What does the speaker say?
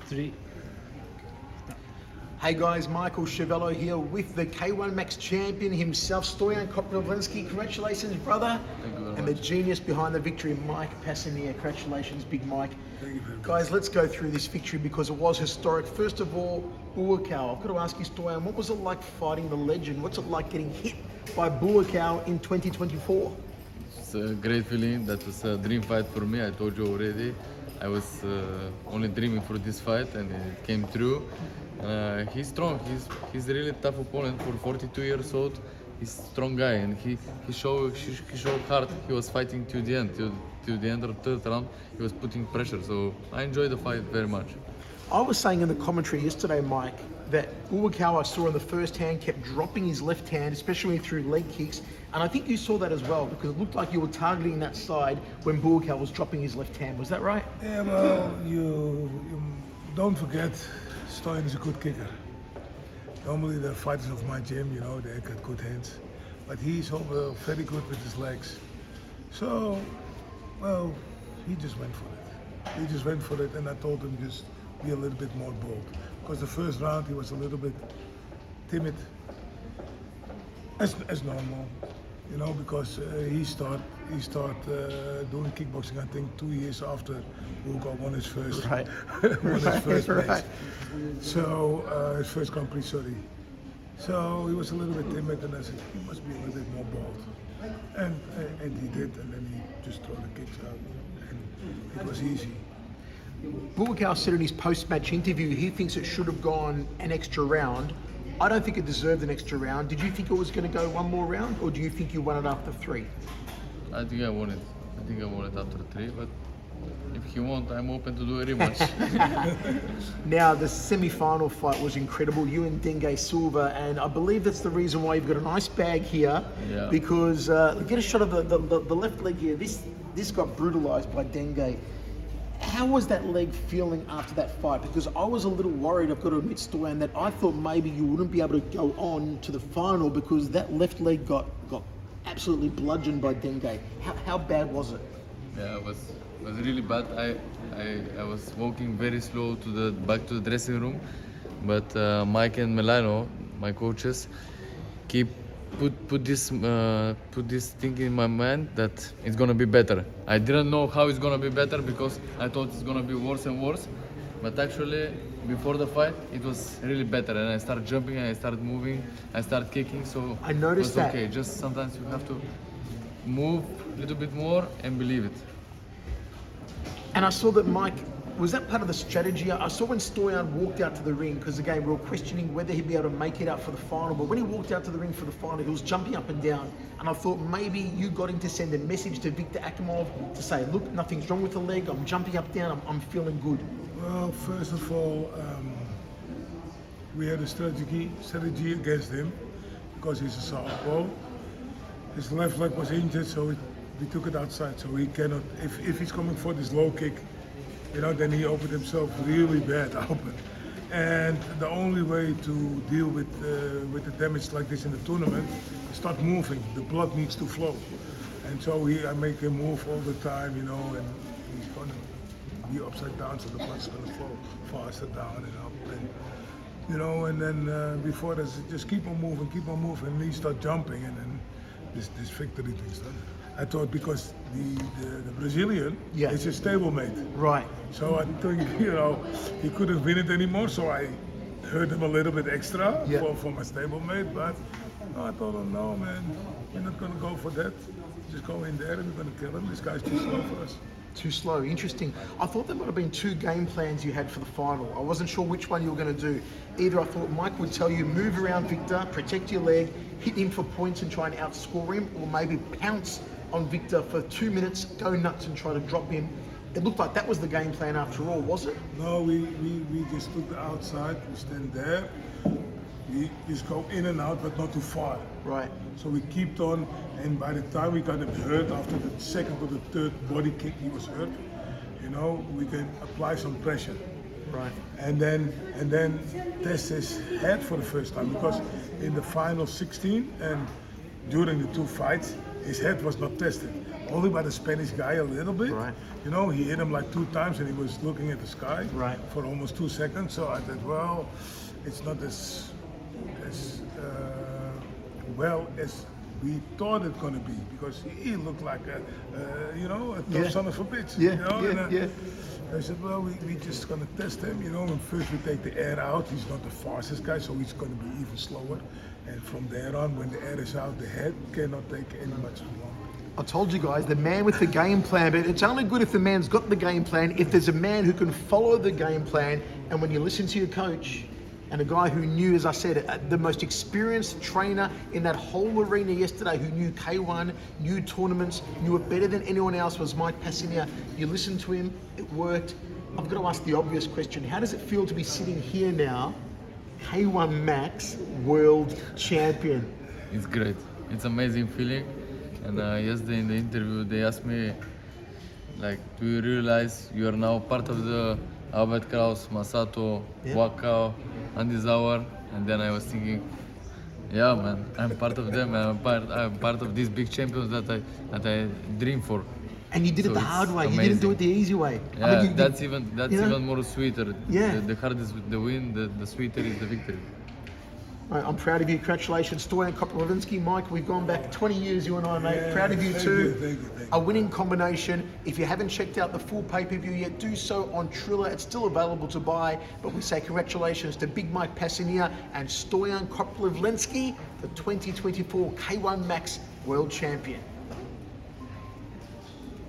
3. Hey guys, Michael Schiavello here with the K-1 Max champion himself, Stoyan Koprivlenski. Congratulations, brother. Thank you very and much. the genius behind the victory, Mike Passenier. Congratulations, Big Mike. Thank you very much. Guys, let's go through this victory because it was historic. First of all, Buakaw. I've got to ask you, Stoyan, what was it like fighting the legend? What's it like getting hit by Buakaw in 2024? It's a great feeling. That was a dream fight for me. I told you already. I was only dreaming for this fight, and it came true. He's strong. He's a really tough opponent for 42 years old. He's a strong guy, and he showed hard. He was fighting to the end, to the end of the third round. He was putting pressure. So I enjoyed the fight very much. I was saying in the commentary yesterday, Mike, that Buakaw I saw in the first hand kept dropping his left hand, especially through leg kicks. And I think you saw that as well because it looked like you were targeting that side when Buakaw was dropping his left hand. Was that right? Yeah, well, you don't forget, Stoyan is a good kicker. Normally the fighters of my gym, they got good hands. But he's also very good with his legs. So, well, he just went for it. He just went for it, and I told him just be a little bit more bold. Because the first round he was a little bit timid, as normal, because he started doing kickboxing. I think 2 years after Buakaw won his first Right. match. Right. So his first Grand Prix, sorry. So he was a little bit timid, and I said he must be a little bit more bold, and he did, and then he just threw the kicks out, and it was easy. Buakaw said in his post-match interview he thinks it should have gone an extra round. I don't think it deserved an extra round. Did you think it was going to go one more round, or do you think you won it after 3? I think I won it. I think I won it after 3. But if he won't, I'm open to do a rematch. Now, the semi-final fight was incredible. You and Dengue Silva, and I believe that's the reason why you've got a nice bag here. Yeah. Because get a shot of the left leg here. This got brutalized by Dengue. How was that leg feeling after that fight? Because I was a little worried, I've got to admit, Stoyan, that I thought maybe you wouldn't be able to go on to the final because that left leg got absolutely bludgeoned by Dengue. How bad was it? Yeah, it was really bad. I was walking very slow back to the dressing room, but Mike and Milano, my coaches, put this thing in my mind that it's gonna be better. I didn't know how it's gonna be better because I thought it's gonna be worse and worse. But actually, before the fight, it was really better, and I started jumping, I started moving, I started kicking. So I noticed it was that. okay. Just sometimes you have to move a little bit more and believe it. And I saw that Mike, was that part of the strategy? I saw when Stoyan walked out to the ring, because again, we were questioning whether he'd be able to make it out for the final, but when he walked out to the ring for the final, he was jumping up and down, and I thought maybe you got him to send a message to Victor Akimov to say, look, nothing's wrong with the leg, I'm jumping up, down, I'm feeling good. Well, first of all, we had a strategy against him because he's a southpaw. His left leg was injured, so we took it outside. So he cannot, if he's coming for this low kick, then he opened himself really bad open. And the only way to deal with the damage like this in the tournament is start moving. The blood needs to flow. And so I make him move all the time, and he's going to be upside down, so the blood's going to flow faster down and up. And then before that, just keep on moving, and he start jumping, and then this victory thing started. I thought because the Brazilian is his stablemate. Right. So I think, he couldn't win it anymore, so I hurt him a little bit extra for my stablemate, but I told him, no man, we're not going to go for that. Just go in there and we're going to kill him. This guy's too slow for us. Too slow, interesting. I thought there might have been 2 game plans you had for the final. I wasn't sure which one you were going to do. Either I thought Mike would tell you, move around Victor, protect your leg, hit him for points and try and outscore him, or maybe pounce on Victor for 2 minutes, go nuts and try to drop him. It looked like that was the game plan after all, was it? No, we just took the outside, we stand there, we just go in and out, but not too far. Right. So we kept on, and by the time we got him hurt, after the second or the third body kick he was hurt, we can apply some pressure. Right. And then test his head for the first time, because in the final 16 and during the 2 fights, his head was not tested. Only by the Spanish guy a little bit. Right. You know, he hit him like 2 times and he was looking at the sky Right. for almost 2 seconds. So I thought, well, it's not as well as we thought it's gonna be, because he looked like a tough Yeah. son of a bitch. Yeah, you know? yeah, And, yeah. I said, well, we just gonna test him, you know, and first we take the air out. He's not the fastest guy, so he's gonna be even slower. And from there on, when the air is out, the head cannot take any much longer. I told you guys, the man with the game plan, but it's only good if the man's got the game plan, if there's a man who can follow the game plan, and when you listen to your coach, and a guy who knew, as I said, the most experienced trainer in that whole arena yesterday, who knew K-1, knew tournaments, knew it better than anyone else, was Mike Passenier. You listened to him, it worked. I've got to ask the obvious question. How does it feel to be sitting here now, K1 Max World Champion? It's great. It's amazing feeling. And yesterday in the interview, they asked me, like, do you realize you are now part of the Albert Kraus, Masato, Yeah. Buakaw, Andy Zauer? And then I was thinking, yeah, man, I'm part of them. I'm part of these big champions that I dream for. And you did it So the it's hard way. You amazing. didn't do it the easy way. Yeah, you that's know? even more sweeter. Yeah. The hardest the win, the sweeter is the victory. Mate, I'm proud of you. Congratulations, Stoyan Koprivlenski. Mike, we've gone back 20 years, you and I, mate. Yeah, Proud of you thank too. you, thank you. A winning combination. If you haven't checked out the full pay-per-view yet, do so on Triller. It's still available to buy. But we say congratulations to Big Mike Passenier and Stoyan Koprivlenski, the 2024 K1 Max World Champion.